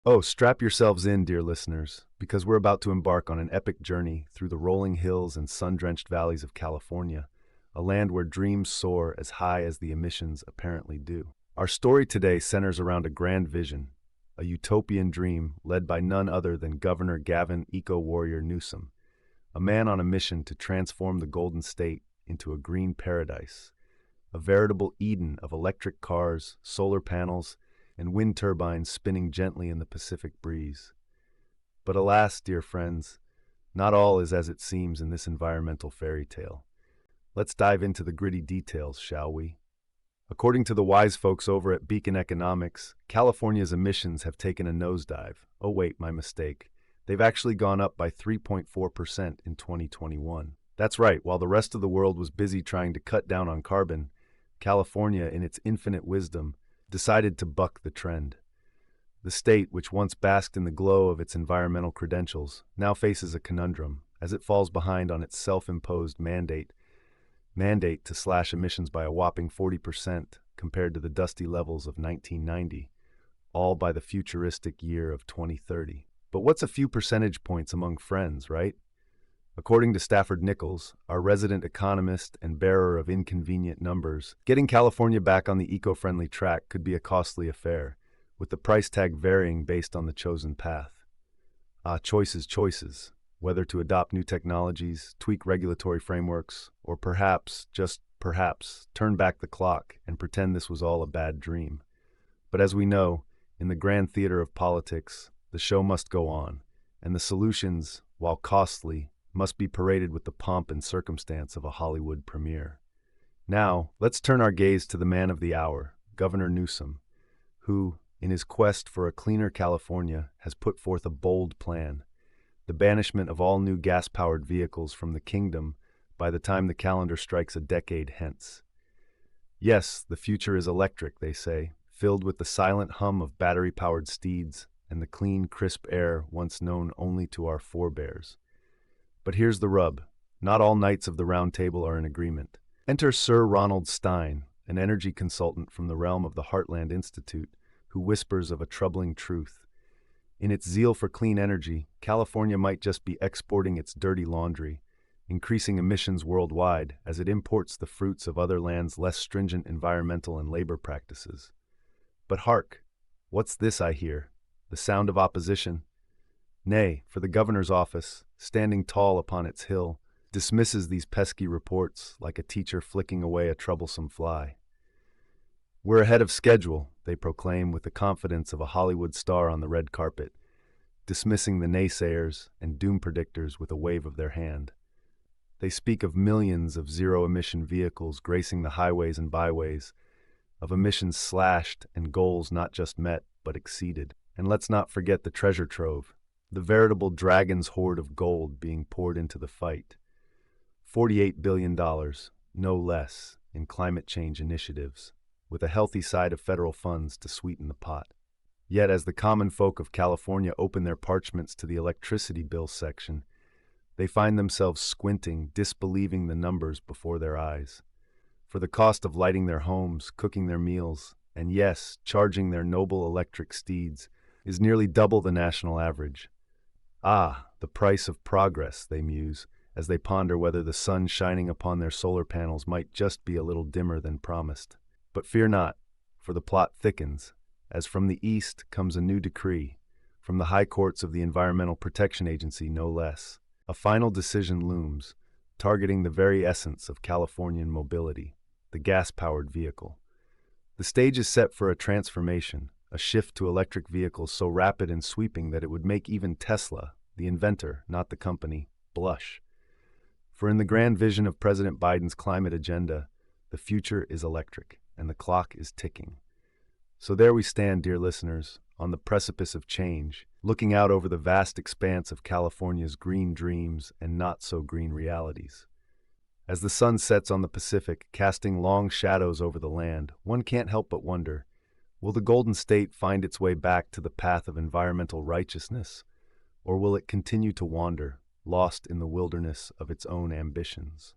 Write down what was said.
Oh, strap yourselves in, dear listeners, because we're about to embark on an epic journey through the rolling hills and sun-drenched valleys of California, a land where dreams soar as high as the emissions apparently do. Our story today centers around a grand vision, a utopian dream led by none other than Governor Gavin Eco-Warrior Newsom, a man on a mission to transform the Golden State into a green paradise, a veritable Eden of electric cars, solar panels, and wind turbines spinning gently in the Pacific breeze. But alas, dear friends, not all is as it seems in this environmental fairy tale. Let's dive into the gritty details, shall we? According to the wise folks over at Beacon Economics, California's emissions have taken a nosedive. Oh wait, my mistake. They've actually gone up by 3.4% in 2021. That's right, while the rest of the world was busy trying to cut down on carbon, California, in its infinite wisdom, decided to buck the trend. The state, which once basked in the glow of its environmental credentials, now faces a conundrum as it falls behind on its self-imposed mandate to slash emissions by a whopping 40% compared to the dusty levels of 1990, all by the futuristic year of 2030. But what's a few percentage points among friends, right? According to Stafford Nichols, our resident economist and bearer of inconvenient numbers, getting California back on the eco-friendly track could be a costly affair, with the price tag varying based on the chosen path. Choices. Whether to adopt new technologies, tweak regulatory frameworks, or perhaps, just perhaps, turn back the clock and pretend this was all a bad dream. But as we know, in the grand theater of politics, the show must go on, and the solutions, while costly, must be paraded with the pomp and circumstance of a Hollywood premiere. Now, let's turn our gaze to the man of the hour, Governor Newsom, who, in his quest for a cleaner California, has put forth a bold plan: the banishment of all new gas-powered vehicles from the kingdom by the time the calendar strikes a decade hence. Yes, the future is electric, they say, filled with the silent hum of battery-powered steeds and the clean, crisp air once known only to our forebears. But here's the rub. Not all knights of the Round Table are in agreement. Enter Sir Ronald Stein, an energy consultant from the realm of the Heartland Institute, who whispers of a troubling truth. In its zeal for clean energy, California might just be exporting its dirty laundry, increasing emissions worldwide as it imports the fruits of other lands' less stringent environmental and labor practices. But hark! What's this I hear? The sound of opposition? Nay, for the governor's office, standing tall upon its hill, dismisses these pesky reports like a teacher flicking away a troublesome fly. We're ahead of schedule, they proclaim with the confidence of a Hollywood star on the red carpet, dismissing the naysayers and doom predictors with a wave of their hand. They speak of millions of zero-emission vehicles gracing the highways and byways, of emissions slashed and goals not just met but exceeded. And let's not forget the treasure trove, the veritable dragon's hoard of gold being poured into the fight. $48 billion, no less, in climate change initiatives, with a healthy side of federal funds to sweeten the pot. Yet as the common folk of California open their parchments to the electricity bill section, they find themselves squinting, disbelieving the numbers before their eyes. For the cost of lighting their homes, cooking their meals, and yes, charging their noble electric steeds, is nearly double the national average. Ah, the price of progress, they muse, as they ponder whether the sun shining upon their solar panels might just be a little dimmer than promised. But fear not, for the plot thickens, as from the east comes a new decree, from the high courts of the Environmental Protection Agency no less. A final decision looms, targeting the very essence of Californian mobility, the gas-powered vehicle. The stage is set for a transformation, a shift to electric vehicles so rapid and sweeping that it would make even Tesla, the inventor, not the company, blush. For in the grand vision of President Biden's climate agenda, the future is electric, and the clock is ticking. So there we stand, dear listeners, on the precipice of change, looking out over the vast expanse of California's green dreams and not-so-green realities. As the sun sets on the Pacific, casting long shadows over the land, one can't help but wonder, will the Golden State find its way back to the path of environmental righteousness, or will it continue to wander, lost in the wilderness of its own ambitions?